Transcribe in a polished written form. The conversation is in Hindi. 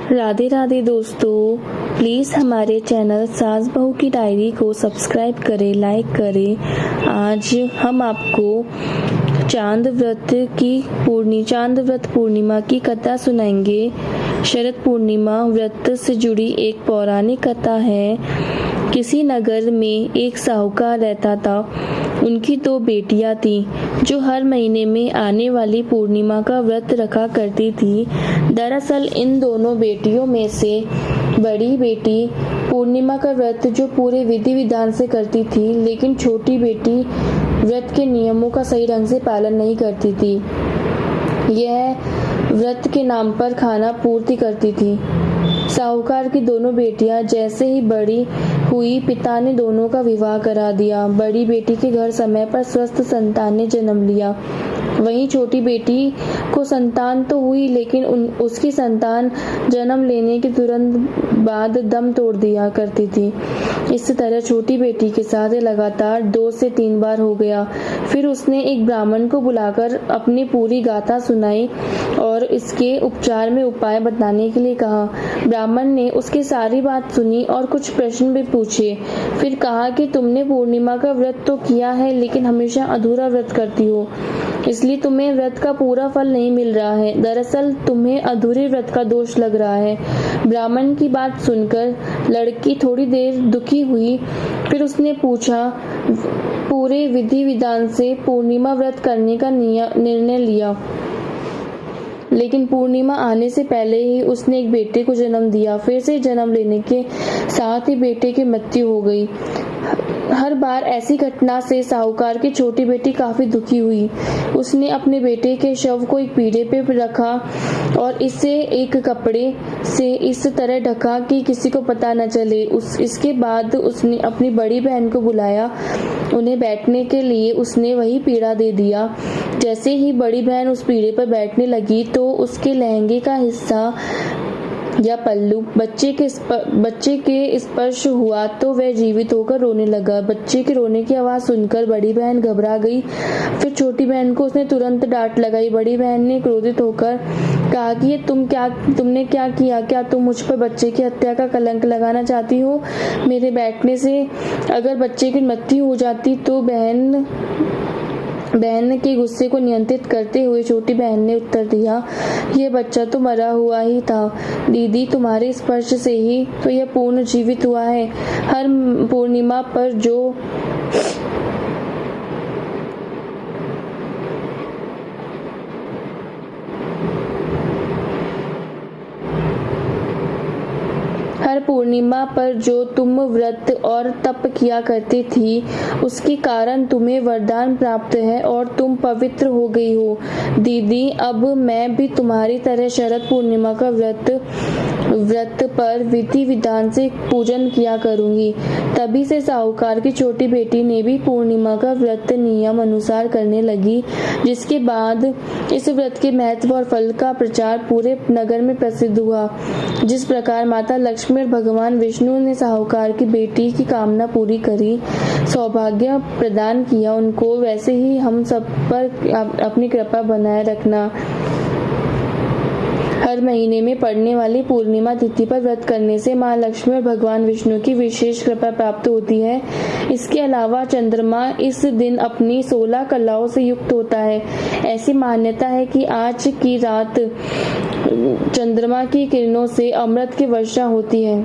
राधे राधे दोस्तों, प्लीज़ हमारे चैनल सास बहू की डायरी को सब्सक्राइब करें, लाइक करें। आज हम आपको चांद व्रत पूर्णिमा की कथा सुनाएंगे। शरद पूर्णिमा व्रत से जुड़ी एक पौराणिक कथा है। किसी नगर में एक साहूकार रहता था। उनकी 2 बेटियां थीं जो हर महीने में आने वाली पूर्णिमा का व्रत रखा करती थी। दरअसल इन दोनों बेटियों में से बड़ी बेटी पूर्णिमा का व्रत जो पूरे विधि विधान से करती थी, लेकिन छोटी बेटी व्रत के नियमों का सही ढंग से पालन नहीं करती थी। यह व्रत के नाम पर खाना पूर्ति करती थी। साहूकार की दोनों बेटियां जैसे ही बड़ी हुई, पिता ने दोनों का विवाह करा दिया। बड़ी बेटी के घर समय पर स्वस्थ संतान ने जन्म लिया। वहीं छोटी बेटी को संतान तो हुई, लेकिन उसकी संतान जन्म लेने के तुरंत बाद दम तोड़ दिया करती थी। इस तरह छोटी बेटी के साथ लगातार 2 से 3 बार हो गया। फिर उसने एक ब्राह्मण को बुलाकर अपनी पूरी गाथा सुनाई और इसके उपचार में उपाय बताने के लिए कहा। ब्राह्मण ने उसकी सारी बात सुनी और कुछ प्रश्न भी पूछे। फिर कहा कि तुमने पूर्णिमा का व्रत तो किया है, लेकिन हमेशा अधूरा व्रत करती हो, इसलिए तुम्हें व्रत का पूरा फल नहीं मिल रहा है। दरअसल तुम्हें अधूरे व्रत का दोष लग रहा है। ब्राह्मण की बात सुनकर लड़की थोड़ी देर दुखी हुई। फिर उसने पूछा, पूरे विधि विधान से पूर्णिमा व्रत करने का निर्णय लिया, लेकिन पूर्णिमा आने से पहले ही उसने एक बेटे को जन्म दिया। फिर से जन्म लेने के साथ ही बेटे की मृत्यु हो गई। हर बार ऐसी घटना से साहूकार की छोटी बेटी काफी दुखी हुई। उसने अपने बेटे के शव को एक पीढ़े पे रखा और इसे एक कपड़े से इस तरह ढका कि किसी को पता न चले। इसके बाद उसने अपनी बड़ी बहन को बुलाया। उन्हें बैठने के लिए उसने वही पीढ़ा दे दिया। जैसे ही बड़ी बहन उस पीढ़े पर बैठने लगी तो उसके लहंगे का हिस्सा या पल्लू बच्चे के स्पर्श हुआ तो वह जीवित होकर रोने लगा। बच्चे के रोने की आवाज सुनकर बड़ी बहन घबरा गई। फिर छोटी बहन को उसने तुरंत डांट लगाई। बड़ी बहन ने क्रोधित होकर कहा कि ये तुमने क्या किया? क्या तुम मुझ पर बच्चे की हत्या का कलंक लगाना चाहती हो? मेरे बैठने से अगर बच्चे की मृत्यु हो जाती तो बहन के गुस्से को नियंत्रित करते हुए छोटी बहन ने उत्तर दिया, यह बच्चा तो मरा हुआ ही था दीदी, तुम्हारे स्पर्श से ही तो यह पूर्ण जीवित हुआ है। हर पूर्णिमा पर जो तुम व्रत और तप किया करती थी, उसके कारण तुम्हें वरदान प्राप्त है और तुम पवित्र हो गई हो दीदी। अब मैं भी तुम्हारी तरह शरद पूर्णिमा का व्रत पर विधि विधान से पूजन किया करूंगी। तभी से साहूकार की छोटी बेटी ने भी पूर्णिमा का व्रत नियम अनुसार करने लगी, जिसके बाद इस व्रत के महत्व और फल का प्रचार पूरे नगर में प्रसिद्ध हुआ। जिस प्रकार माता लक्ष्मी और भगवान विष्णु ने साहूकार की बेटी की कामना पूरी करी, सौभाग्य प्रदान किया उनको, वैसे ही हम सब पर अपनी कृपा बनाए रखना। हर महीने में पड़ने वाली पूर्णिमा तिथि पर व्रत करने से मां लक्ष्मी और भगवान विष्णु की विशेष कृपा प्राप्त होती है। इसके अलावा चंद्रमा इस दिन अपनी 16 कलाओं से युक्त होता है। ऐसी मान्यता है कि आज की रात चंद्रमा की किरणों से अमृत की वर्षा होती है।